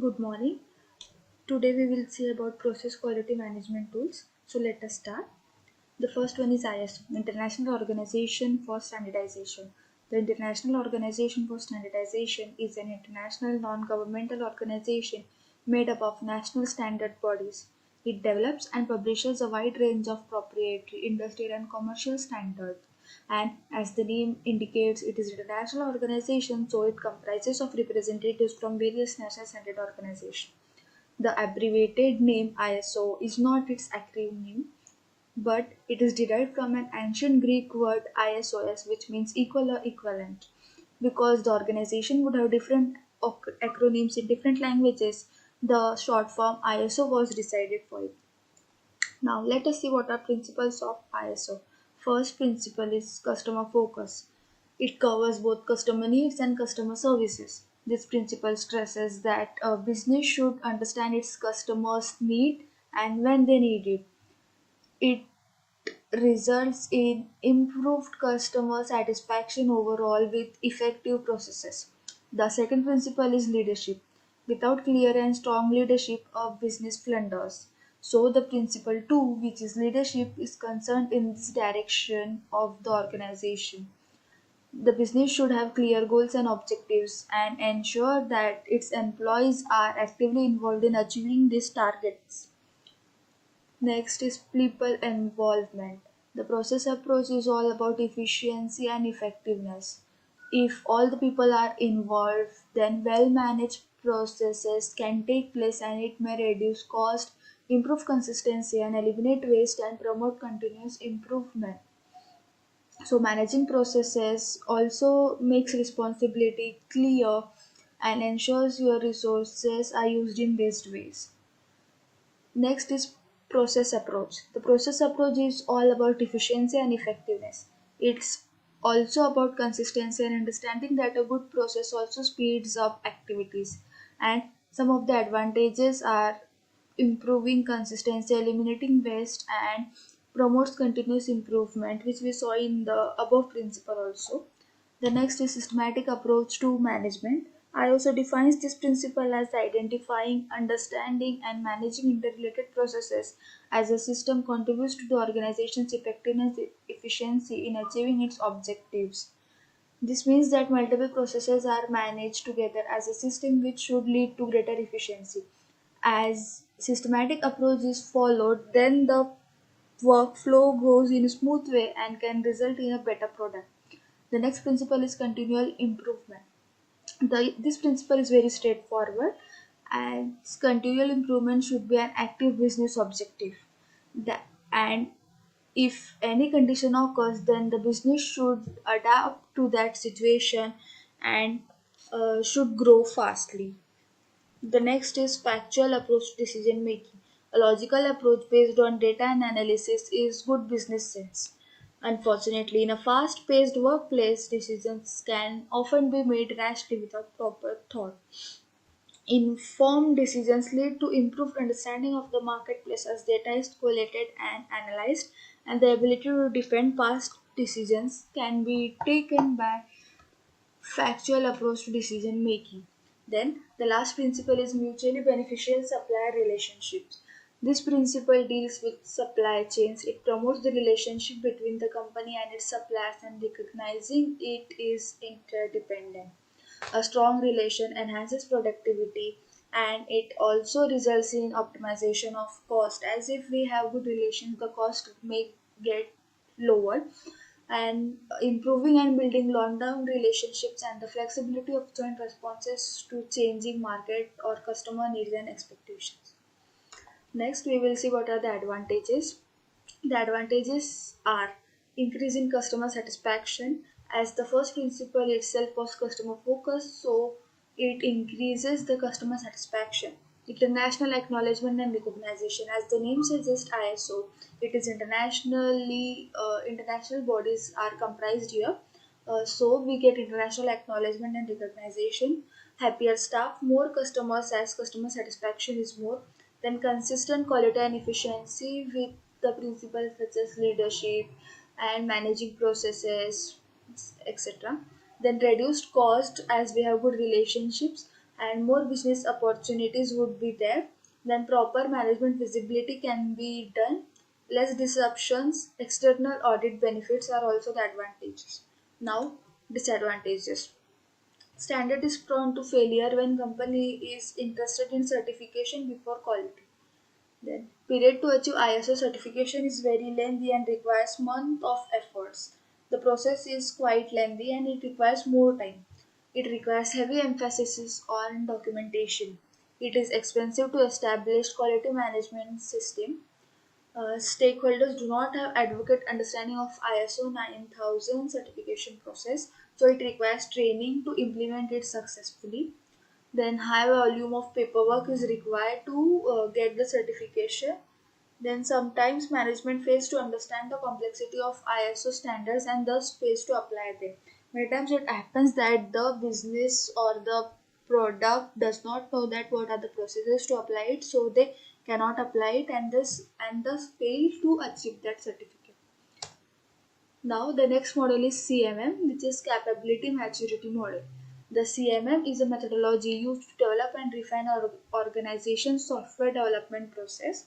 Good morning. Today we will see about process quality management tools. So let us start. The first one is ISO, International Organization for Standardization. The International Organization for Standardization is an international non-governmental organization made up of national standard bodies. It develops and publishes a wide range of proprietary, industrial and commercial standards. And as the name indicates, it is an international organization, so it comprises of representatives from various national standard organizations. The abbreviated name ISO is not its acronym, but it is derived from an ancient Greek word isos, which means equal or equivalent. Because the organization would have different acronyms in different languages, the short form ISO was decided for it. Now let us see what are principles of ISO. First principle is customer focus. It covers both customer needs and customer services. This principle stresses that a business should understand its customers' need and when they need it. It results in improved customer satisfaction overall with effective processes. The second principle is leadership. Without clear and strong leadership, a business blunders. So the principle 2, which is leadership, is concerned in this direction of the organization. The business should have clear goals and objectives and ensure that its employees are actively involved in achieving these targets. Next is people involvement. The process approach is all about efficiency and effectiveness. If all the people are involved, then well managed processes can take place and it may reduce cost, improve consistency, and eliminate waste and promote continuous improvement. So, managing processes also makes responsibility clear and ensures your resources are used in best ways. Next is process approach. The process approach is all about efficiency and effectiveness. It's also about consistency and understanding that a good process also speeds up activities. And some of the advantages are improving consistency, eliminating waste, and promotes continuous improvement, which we saw in the above principle also. The next is systematic approach to management. I also defines this principle as identifying, understanding, and managing interrelated processes as a system contributes to the organization's effectiveness and efficiency in achieving its objectives. This means that multiple processes are managed together as a system, which should lead to greater efficiency. As systematic approach is followed, then the workflow goes in a smooth way and can result in a better product. The next principle is continual improvement. This principle is very straightforward, and continual improvement should be an active business objective. And if any condition occurs, then the business should adapt to that situation and should grow fastly. The next is factual approach to decision making. A logical approach based on data and analysis is good business sense. Unfortunately, in a fast paced workplace, decisions can often be made rashly without proper thought. Informed decisions lead to improved understanding of the marketplace as data is collated and analyzed, and the ability to defend past decisions can be taken by factual approach to decision making. Then, the last principle is mutually beneficial supplier relationships. This principle deals with supply chains. It promotes the relationship between the company and its suppliers and recognizing it is interdependent. A strong relation enhances productivity and it also results in optimization of cost. As if we have good relations, the cost may get lower, and improving and building long-term relationships and the flexibility of joint responses to changing market or customer needs and expectations. Next, we will see what are the advantages. The advantages are increasing customer satisfaction, as the first principle itself was customer focus, so it increases the customer satisfaction. International acknowledgement and recognition, as the name suggests ISO, it is international bodies are comprised here. So we get international acknowledgement and recognition, happier staff, more customers as customer satisfaction is more, then consistent quality and efficiency with the principles such as leadership and managing processes, etc. Then reduced cost as we have good relationships, and more business opportunities would be there. Then proper management visibility can be done. Less disruptions, external audit benefits are also the advantages. Now, disadvantages. Standard is prone to failure when company is interested in certification before quality. Then period to achieve ISO certification is very lengthy and requires month of efforts. The process is quite lengthy and it requires more time. It requires heavy emphasis on documentation. It is expensive to establish quality management system. Stakeholders do not have adequate understanding of ISO 9000 certification process, so it requires training to implement it successfully. Then high volume of paperwork is required to get the certification. Then sometimes management fails to understand the complexity of ISO standards and thus fails to apply them. Many times it happens that the business or the product does not know that what are the processes to apply it, so they cannot apply it and thus fail to achieve that certificate. Now the next model is CMM, which is Capability Maturity Model. The CMM is a methodology used to develop and refine our organization software development process.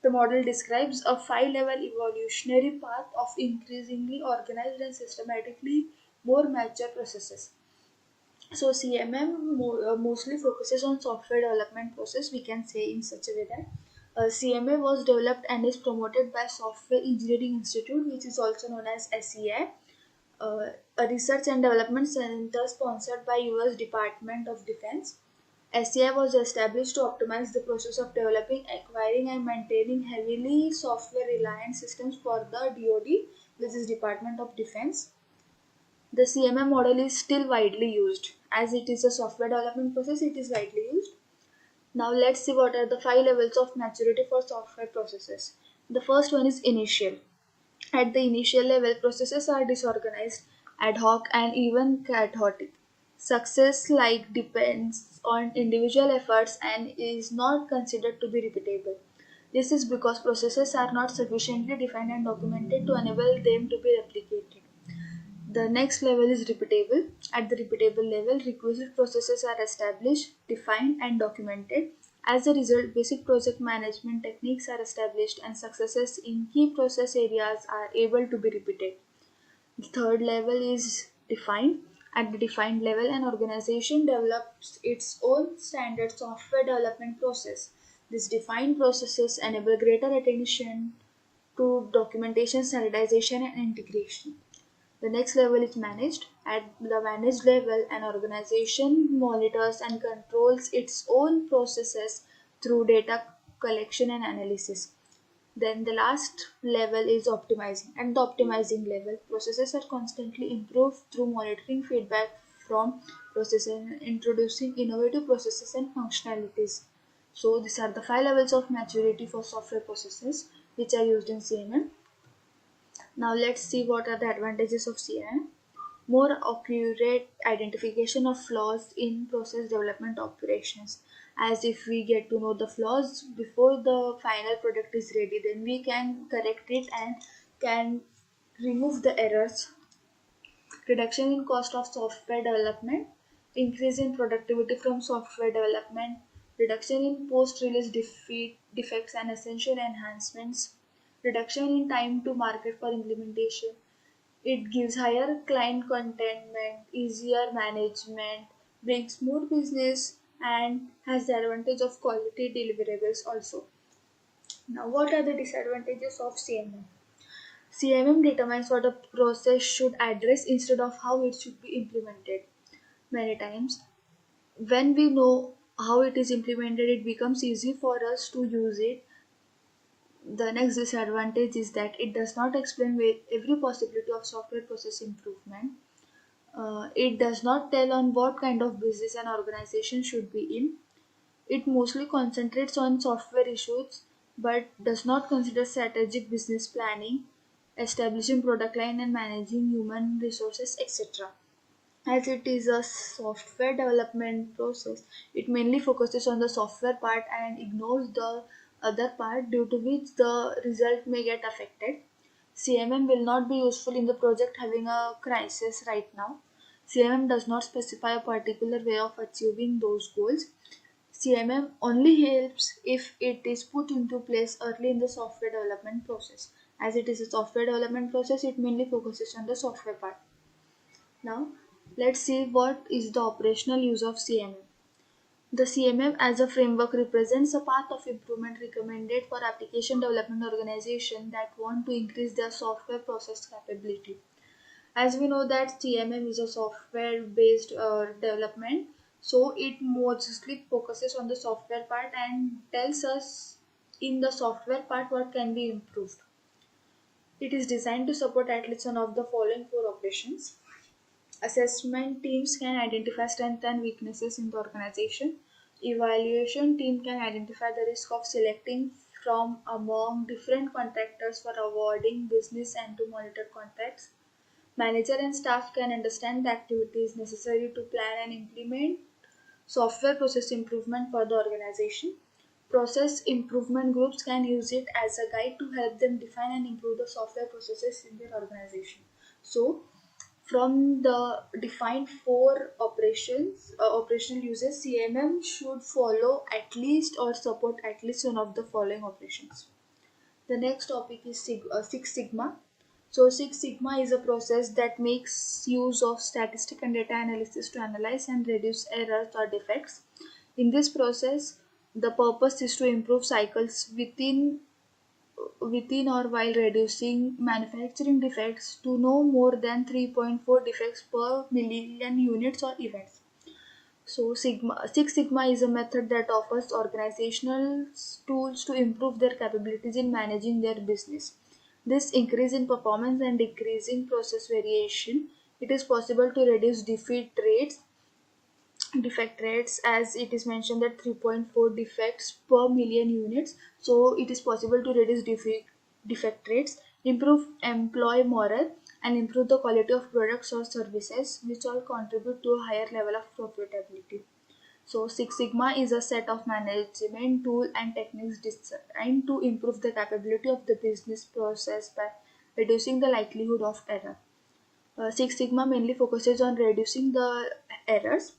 The model describes a five-level evolutionary path of increasingly organized and systematically more mature processes. So CMM mostly focuses on software development process. We can say in such a way that CMA was developed and is promoted by Software Engineering Institute, which is also known as SEI, a research and development center sponsored by US Department of Defense. SEI was established to optimize the process of developing, acquiring, and maintaining heavily software reliant systems for the DoD, which is Department of Defense. The CMM model is still widely used. As it is a software development process, it is widely used. Now let's see what are the five levels of maturity for software processes. The first one is initial. At the initial level, processes are disorganized, ad hoc, and even chaotic. Success like depends on individual efforts and is not considered to be repeatable. This is because processes are not sufficiently defined and documented to enable them to be replicated. The next level is repeatable. At the repeatable level, requisite processes are established, defined, and documented. As a result, basic project management techniques are established and successes in key process areas are able to be repeated. The third level is defined. At the defined level, an organization develops its own standard software development process. These defined processes enable greater attention to documentation, standardization, and integration. The next level is managed. At the managed level, an organization monitors and controls its own processes through data collection and analysis. Then the last level is optimizing. At the optimizing level, processes are constantly improved through monitoring feedback from processes and introducing innovative processes and functionalities. So these are the five levels of maturity for software processes which are used in CMM. Now let's see what are the advantages of CMM. More accurate identification of flaws in process development operations. As if we get to know the flaws before the final product is ready, then we can correct it and can remove the errors. Reduction in cost of software development, increase in productivity from software development, reduction in post-release defects and essential enhancements, reduction in time to market for implementation. It gives higher client contentment, easier management, brings more business, and has the advantage of quality deliverables also. Now, what are the disadvantages of CMM? CMM determines what a process should address instead of how it should be implemented. Many times, when we know how it is implemented, it becomes easy for us to use it. The next disadvantage is that it does not explain every possibility of software process improvement. It does not tell on what kind of business an organization should be in. It mostly concentrates on software issues but does not consider strategic business planning, establishing product line and managing human resources, etc. As it is a software development process, it mainly focuses on the software part and ignores the other part, due to which the result may get affected. CMM will not be useful in the project having a crisis right now. CMM does not specify a particular way of achieving those goals. CMM only helps if it is put into place early in the software development process. As it is a software development process, it mainly focuses on the software part. Now, let's see what is the operational use of CMM. The CMM as a framework represents a path of improvement recommended for application development organizations that want to increase their software process capability. As we know that CMM is a software based development, so it mostly focuses on the software part and tells us in the software part what can be improved. It is designed to support at least one of the following four operations. Assessment teams can identify strengths and weaknesses in the organization. Evaluation team can identify the risk of selecting from among different contractors for awarding business and to monitor contracts. Manager and staff can understand the activities necessary to plan and implement software process improvement for the organization. Process improvement groups can use it as a guide to help them define and improve the software processes in their organization. So, from the defined four operational uses, CMM should follow at least or support at least one of the following operations. The next topic is Six Sigma. So Six Sigma is a process that makes use of statistic and data analysis to analyze and reduce errors or defects. In this process, the purpose is to improve cycles within or while reducing manufacturing defects to no more than 3.4 defects per million units or events. So Six Sigma is a method that offers organizational tools to improve their capabilities in managing their business. This increase in performance and decreasing process variation. It is possible to reduce defect rates, as it is mentioned that 3.4 defects per million units. So it is possible to reduce defect rates, improve employee morale, and improve the quality of products or services, which all contribute to a higher level of profitability. So Six Sigma is a set of management tool and techniques designed to improve the capability of the business process by reducing the likelihood of error. Six Sigma mainly focuses on reducing the errors.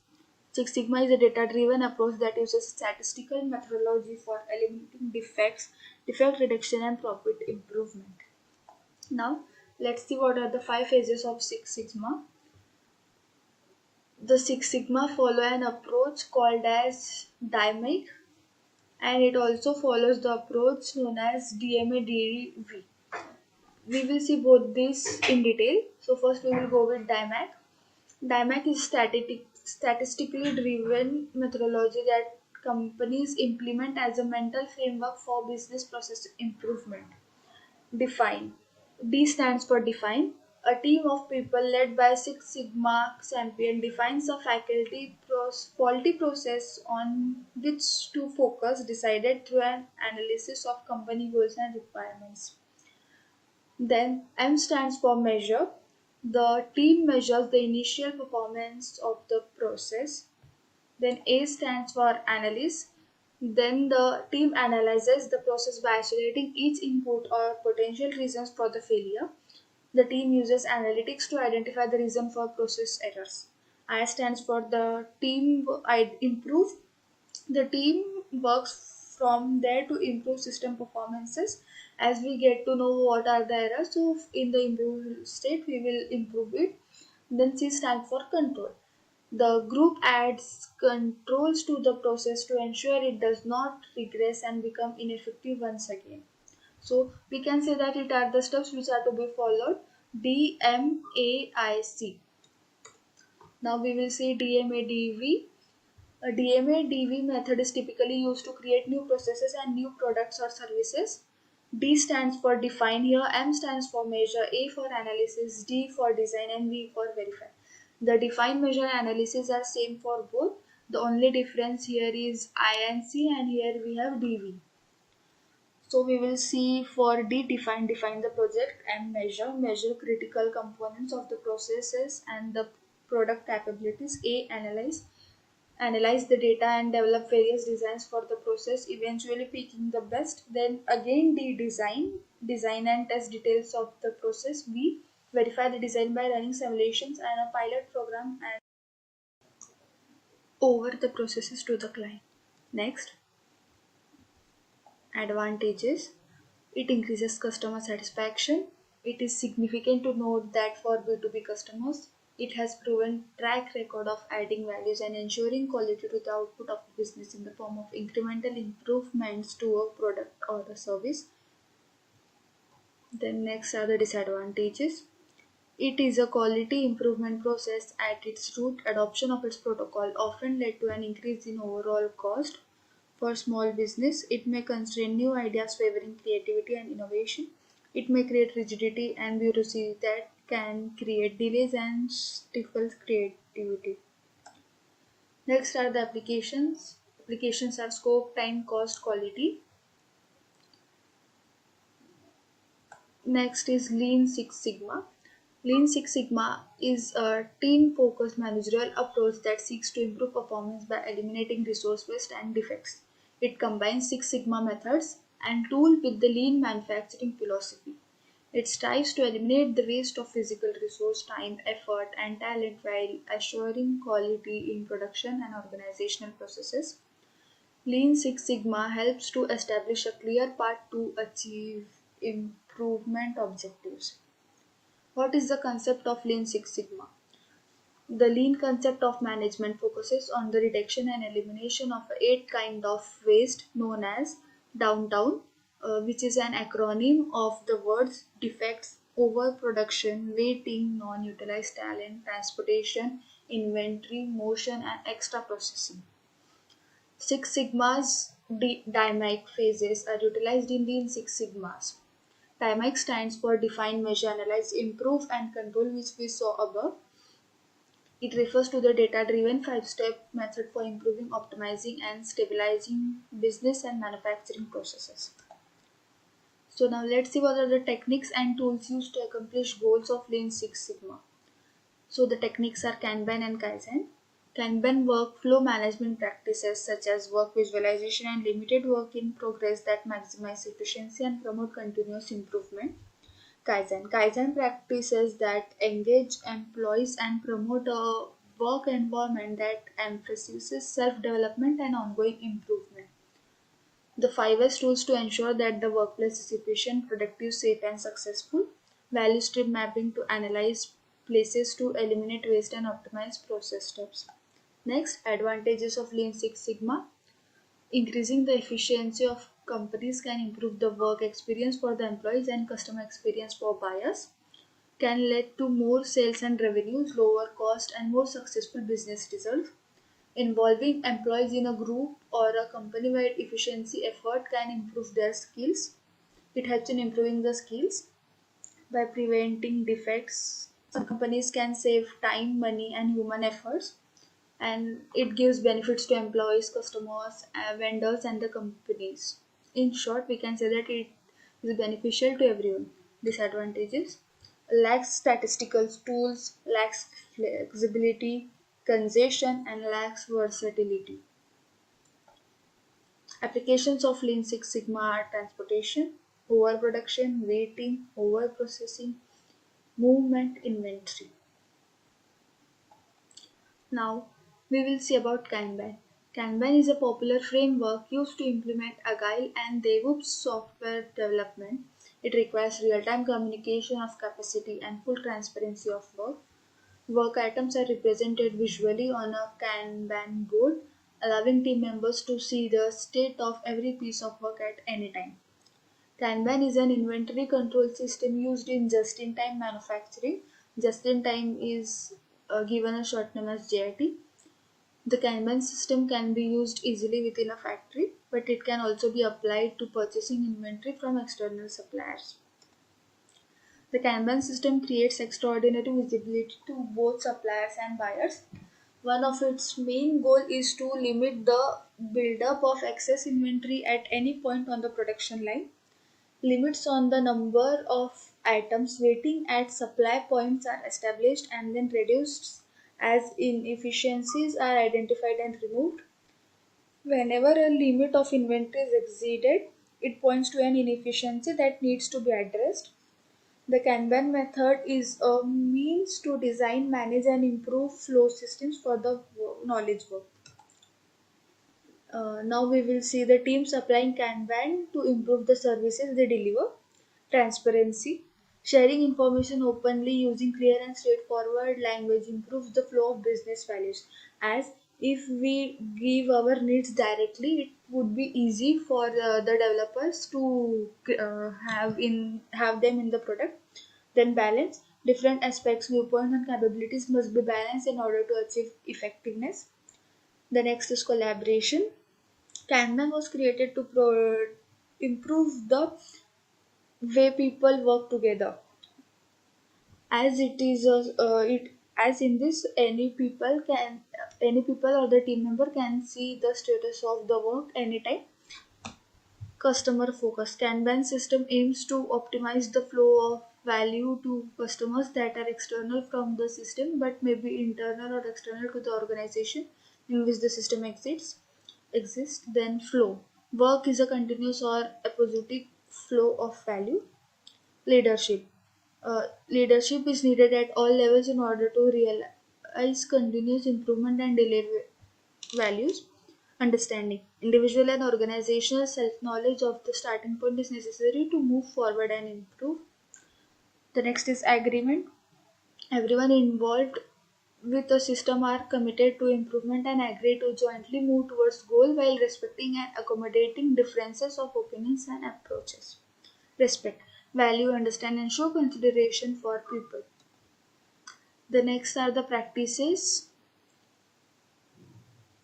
Six Sigma is a data-driven approach that uses statistical methodology for eliminating defect reduction, and profit improvement. Now, let's see what are the five phases of Six Sigma. The Six Sigma follow an approach called as dynamic, and it also follows the approach known as DMA-DV. We will see both these in detail. So first we will go with dynamic. Dynamic is statistically driven methodology that companies implement as a mental framework for business process improvement. Define. D stands for define. A team of people led by Six Sigma champion defines a quality process on which to focus, decided through an analysis of company goals and requirements. Then M stands for measure. The team measures the initial performance of the process. Then A stands for analyze. Then the team analyzes the process by isolating each input or potential reasons for the failure. The team uses analytics to identify the reason for process errors. I stands for the team improve. The team works from there to improve system performances. As we get to know what are the errors, so in the improved state we will improve it. Then C stands for control. The group adds controls to the process to ensure it does not regress and become ineffective once again. So we can say that it are the steps which are to be followed. DMAIC. Now we will see DMADV. A DMA-DV method is typically used to create new processes and new products or services. D stands for define here, M stands for measure, A for analysis, D for design, and V for verify. The define, measure, and analysis are same for both. The only difference here is I and C, and here we have DV. So we will see for D define the project, and measure critical components of the processes and the product capabilities. A analyze the data and develop various designs for the process, eventually picking the best. Then again D design and test details of the process. B Verify the design by running simulations and a pilot program and over the processes to the client. Next, advantages. It increases customer satisfaction. It is significant to note that for B2B customers, it has proven track record of adding values and ensuring quality to the output of the business in the form of incremental improvements to a product or a service. Then next are the disadvantages. It is a quality improvement process at its root. Adoption of its protocol often led to an increase in overall cost. For small business, it may constrain new ideas favoring creativity and innovation. It may create rigidity and bureaucracy that can create delays and stifle creativity. Next are the applications. Applications are scope, time, cost, quality. Next is Lean Six Sigma. Lean Six Sigma is a team focused managerial approach that seeks to improve performance by eliminating resource waste and defects. It combines Six Sigma methods and tools with the lean manufacturing philosophy. It strives to eliminate the waste of physical resource, time, effort, and talent while assuring quality in production and organizational processes. Lean Six Sigma helps to establish a clear path to achieve improvement objectives. What is the concept of Lean Six Sigma? The Lean concept of management focuses on the reduction and elimination of eight kinds of waste known as downtown, which is an acronym of the words defects, overproduction, waiting, non-utilized talent, transportation, inventory, motion, and extra processing. Six Sigma's dynamic phases are utilized in Lean Six Sigmas. DIMAC stands for Define, Measure, Analyze, Improve, and Control, which we saw above. It refers to the data-driven five-step method for improving, optimizing, and stabilizing business and manufacturing processes. So now let's see what are the techniques and tools used to accomplish goals of Lean Six Sigma. So the techniques are Kanban and Kaizen. Kanban workflow management practices such as work visualization and limited work in progress that maximize efficiency and promote continuous improvement. Kaizen practices that engage employees and promote a work environment that emphasizes self-development and ongoing improvement. The 5S tools to ensure that the workplace is efficient, productive, safe, and successful. Value stream mapping to analyze places to eliminate waste and optimize process steps. Next, advantages of Lean Six Sigma. Increasing the efficiency of companies can improve the work experience for the employees and customer experience for buyers. Can lead to more sales and revenues, lower cost, and more successful business results. Involving employees in a group or a company-wide efficiency effort can improve their skills. It helps in improving the skills by preventing defects. Some companies can save time, money, and human efforts, and it gives benefits to employees, customers, vendors, and the companies. In short, we can say that it is beneficial to everyone. Disadvantages: lacks statistical tools, lacks flexibility, congestion, and lacks versatility. Applications of Lean Six Sigma are transportation, overproduction, waiting, overprocessing, movement, inventory. Now, we will see about Kanban. Kanban is a popular framework used to implement Agile and DevOps software development. It requires real-time communication of capacity and full transparency of work. Work items are represented visually on a Kanban board, allowing team members to see the state of every piece of work at any time. Kanban is an inventory control system used in just-in-time manufacturing. Just-in-time is given a short name as JIT. The Kanban system can be used easily within a factory, but it can also be applied to purchasing inventory from external suppliers. The Kanban system creates extraordinary visibility to both suppliers and buyers. One of its main goals is to limit the buildup of excess inventory at any point on the production line. Limits on the number of items waiting at supply points are established and then reduced as inefficiencies are identified and removed. Whenever a limit of inventory is exceeded, it points to an inefficiency that needs to be addressed. The Kanban method is a means to design, manage, and improve flow systems for the knowledge work. Now we will see the teams applying Kanban to improve the services they deliver. Transparency. Sharing information openly using clear and straightforward language improves the flow of business values. As if we give our needs directly, it would be easy for the developers to have them in the product. Then balance. Different aspects, viewpoints, and capabilities must be balanced in order to achieve effectiveness. The next is collaboration. Kanban was created to improve the way people work together. As it is, it as in this, any people or the team member can see the status of the work anytime. Customer focus. Kanban system aims to optimize the flow of value to customers that are external from the system but may be internal or external to the organization in which the system exists. Then flow. Work is a continuous or episodic flow of value. Leadership. Leadership is needed at all levels in order to realize continuous improvement and deliver values. Understanding. Individual and organizational self knowledge of the starting point is necessary to move forward and improve. The next is agreement. Everyone involved with the system are committed to improvement and agree to jointly move towards goal while respecting and accommodating differences of opinions and approaches. Respect, value, understand, and show consideration for people. The next are the practices.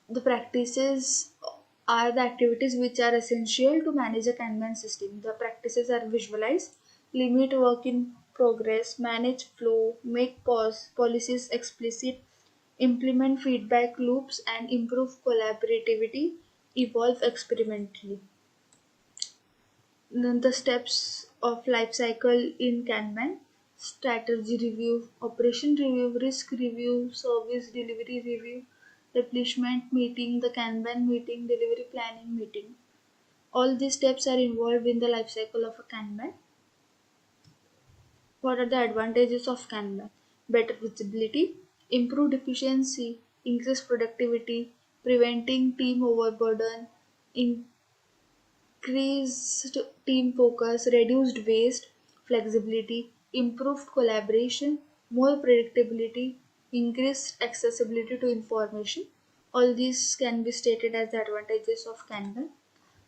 The practices are the activities which are essential to manage a Kanban system. The practices are visualize, limit work in progress, manage flow, make pause, policies explicit, implement feedback loops, and improve collaborativity, evolve experimentally. Then the steps of life cycle in Kanban: strategy review, operation review, risk review, service delivery review, replenishment meeting, the Kanban meeting, delivery planning meeting. All these steps are involved in the life cycle of a Kanban. What are the advantages of Kanban? Better visibility, improved efficiency, increased productivity, preventing team overburden, increased team focus, reduced waste, flexibility, improved collaboration, more predictability, increased accessibility to information. All these can be stated as the advantages of Kanban.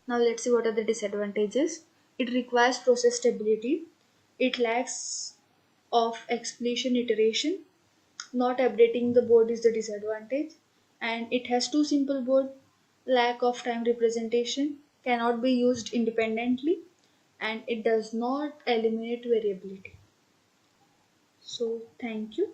Now let's see what are the disadvantages. It requires process stability. It lacks of explanation iteration. Not updating the board is the disadvantage, and it has too simple board, lack of time representation, cannot be used independently, and it does not eliminate variability. So thank you.